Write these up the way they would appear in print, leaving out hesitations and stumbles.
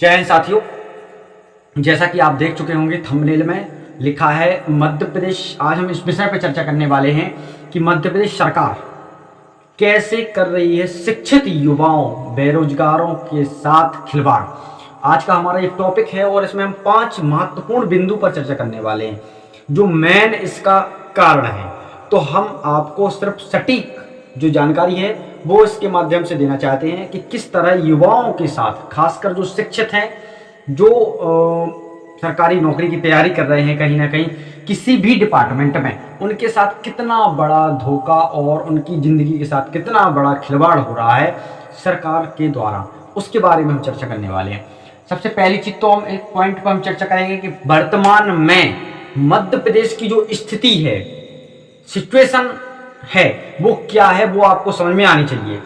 जय हिंद साथियों, जैसा कि आप देख चुके होंगे थंबनेल में लिखा है मध्य प्रदेश। आज हम इस विषय पर चर्चा करने वाले हैं कि मध्य प्रदेश सरकार कैसे कर रही है शिक्षित युवाओं बेरोजगारों के साथ खिलवाड़। आज का हमारा एक टॉपिक है और इसमें हम 5 महत्वपूर्ण बिंदु पर चर्चा करने वाले हैं जो मेन इसका कारण है। तो हम आपको सिर्फ सटीक जो जानकारी है वो इसके माध्यम से देना चाहते हैं कि किस तरह युवाओं के साथ, खासकर जो शिक्षित हैं, जो सरकारी नौकरी की तैयारी कर रहे हैं कहीं ना कहीं किसी भी डिपार्टमेंट में, उनके साथ कितना बड़ा धोखा और उनकी ज़िंदगी के साथ कितना बड़ा खिलवाड़ हो रहा है सरकार के द्वारा, उसके बारे में हम चर्चा करने वाले हैं। सबसे पहली चीज़ तो हम एक पॉइंट पर हम चर्चा करेंगे कि वर्तमान में मध्य प्रदेश की जो स्थिति है, सिचुएशन है, वो क्या है, वो आपको समझ में आनी चाहिए।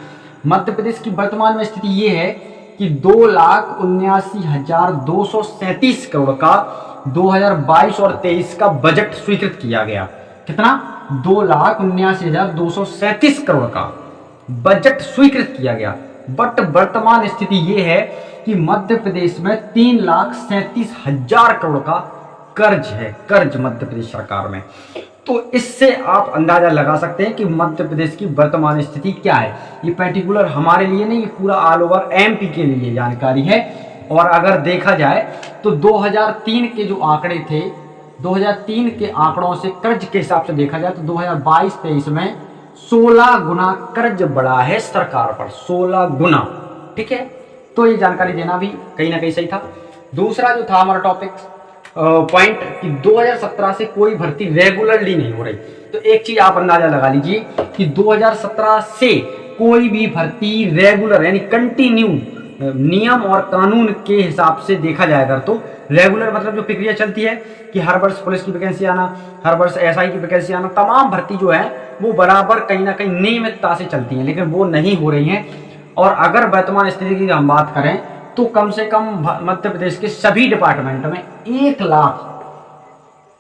मध्य प्रदेश की वर्तमान में स्थिति ये है कि 2,79,237 करोड़ का 2022 और 23 का बजट स्वीकृत किया गया। कितना? 2,79,237 करोड़ का बजट स्वीकृत किया गया। बट वर्तमान स्थिति ये है कि मध्य प्रदेश में 3,37,000 करोड़ का कर्ज है, कर्ज मध्य प्रदेश सरकार में। तो इससे आप अंदाजा लगा सकते हैं कि मध्य प्रदेश की वर्तमान स्थिति क्या है। ये पर्टिकुलर हमारे लिए नहीं, ये पूरा ऑल ओवर एमपी के लिए जानकारी है। और अगर देखा जाए तो 2003 के जो आंकड़े थे, 2003 के आंकड़ों से कर्ज के हिसाब से देखा जाए तो 2022-23 में 16 गुना कर्ज बढ़ा है सरकार पर, 16 गुना। ठीक है, तो ये जानकारी देना भी कहीं ना कहीं सही था। दूसरा जो था हमारा टॉपिक पॉइंट कि 2017 से कोई भर्ती रेगुलरली नहीं हो रही। तो एक चीज आप अंदाजा लगा लीजिए कि 2017 से कोई भी भर्ती रेगुलर यानी कंटिन्यू नियम और कानून के हिसाब से देखा जाएगा तो रेगुलर मतलब जो प्रक्रिया चलती है कि हर वर्ष पुलिस की वैकेंसी आना, हर वर्ष एसआई की वैकेंसी आना, तमाम भर्ती जो है वो बराबर कहीं ना कहीं नियमितता से चलती है, लेकिन वो नहीं हो रही हैं। और अगर वर्तमान स्थिति की हम बात करें तो कम से कम मध्य प्रदेश के सभी डिपार्टमेंट में 1 लाख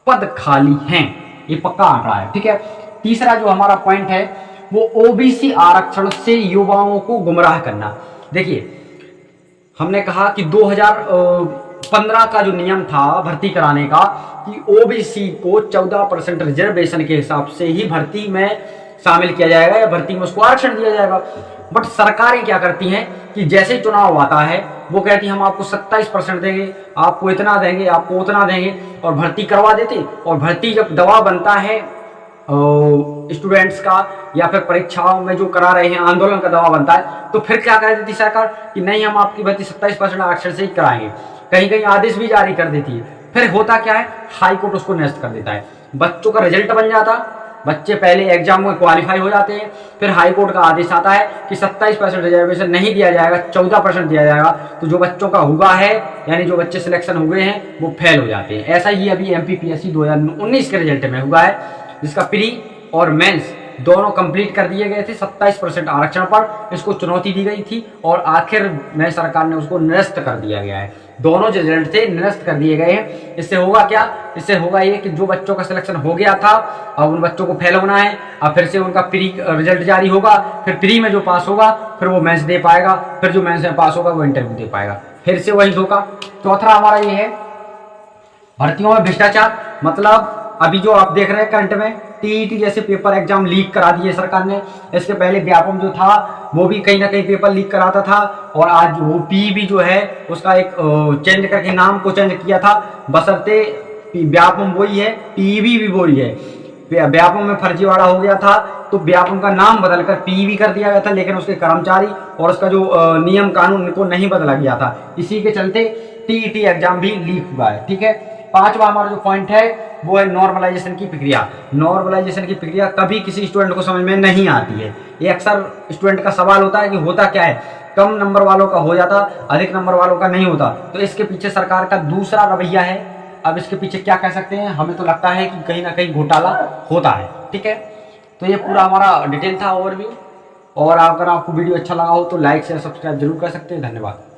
पद खाली हैं, ये पक्का आंकड़ा है। ठीक है, तीसरा जो हमारा पॉइंट है वो ओबीसी आरक्षण से युवाओं को गुमराह करना। देखिए, हमने कहा कि 2015 का जो नियम था भर्ती कराने का कि ओबीसी को 14% रिजर्वेशन के हिसाब से ही भर्ती में शामिल किया जाएगा या भर्ती में उसको आरक्षण दिया जाएगा। बट सरकारें क्या करती हैं कि जैसे ही चुनाव आता है वो कहती हैं हम आपको 27% देंगे, आपको इतना देंगे, आपको उतना देंगे, और भर्ती करवा देते। और भर्ती जब दबाव बनता है स्टूडेंट्स का या फिर परीक्षाओं में जो करा रहे हैं आंदोलन का दबाव बनता है, तो फिर क्या कर देती सरकार कि नहीं हम आपकी भर्ती 27% आरक्षण से ही कराएंगे। कहीं कहीं आदेश भी जारी कर देती है। फिर होता क्या है, हाई कोर्ट उसको निरस्त कर देता है। बच्चों का रिजल्ट बन जाता, बच्चे पहले एग्जाम में क्वालिफाई हो जाते हैं, फिर हाई कोर्ट का आदेश आता है कि 27% रिजर्वेशन नहीं दिया जाएगा, 14% दिया जाएगा। तो जो बच्चों का हुआ है यानी जो बच्चे सिलेक्शन हुए हैं वो फेल हो जाते हैं। ऐसा ही अभी एमपीपीएससी 2019 के रिजल्ट में हुआ है, जिसका प्री और मेंस दोनों कंप्लीट कर दिए गए थे 27% आरक्षण पर। इसको चुनौती दी गई थी और आखिर में सरकार ने उसको निरस्त कर दिया गया है। दोनों जो रिजल्ट थे निरस्त कर दिए गए हैं। इससे होगा क्या? इससे होगा ये कि जो बच्चों का सिलेक्शन हो गया था अब उन बच्चों को फेल होना है, अब फिर से उनका प्री रिजल्ट जारी होगा, फिर प्री में जो पास होगा फिर वो मेंस दे पाएगा, फिर जो मेंस में पास होगा वो इंटरव्यू दे पाएगा, फिर से वही धोखा। चौथा हमारा ये है भर्तियों में भ्रष्टाचार। मतलब अभी जो आप देख रहे हैं करंट में टीईटी जैसे पेपर एग्जाम लीक करा दिए सरकार ने। इसके पहले व्यापम जो था वो भी कहीं ना कहीं पेपर लीक कराता था, और आज वो पीईबी जो है उसका एक चेंज करके नाम को चेंज किया था। बशर्ते व्यापम वही है, पीईबी भी वही है। व्यापम में फर्जीवाड़ा हो गया था तो व्यापम का नाम बदलकर पीईबी कर दिया गया था, लेकिन उसके कर्मचारी और उसका जो नियम कानून को नहीं बदला गया था। इसी के चलते टीईटी एग्जाम भी लीक हुआ है। ठीक है, पांचवा हमारा जो पॉइंट है वो है नॉर्मलाइजेशन की प्रक्रिया। नॉर्मलाइजेशन की प्रक्रिया कभी किसी स्टूडेंट को समझ में नहीं आती है। ये अक्सर स्टूडेंट का सवाल होता है कि होता क्या है, कम नंबर वालों का हो जाता, अधिक नंबर वालों का नहीं होता। तो इसके पीछे सरकार का दूसरा रवैया है। अब इसके पीछे क्या कह सकते हैं, हमें तो लगता है कि कहीं ना कहीं घोटाला होता है। ठीक है, तो ये पूरा हमारा डिटेल था ओवरव्यू। और अगर आपको वीडियो अच्छा लगा हो तो लाइक शेयर सब्सक्राइब जरूर कर सकते हैं। धन्यवाद।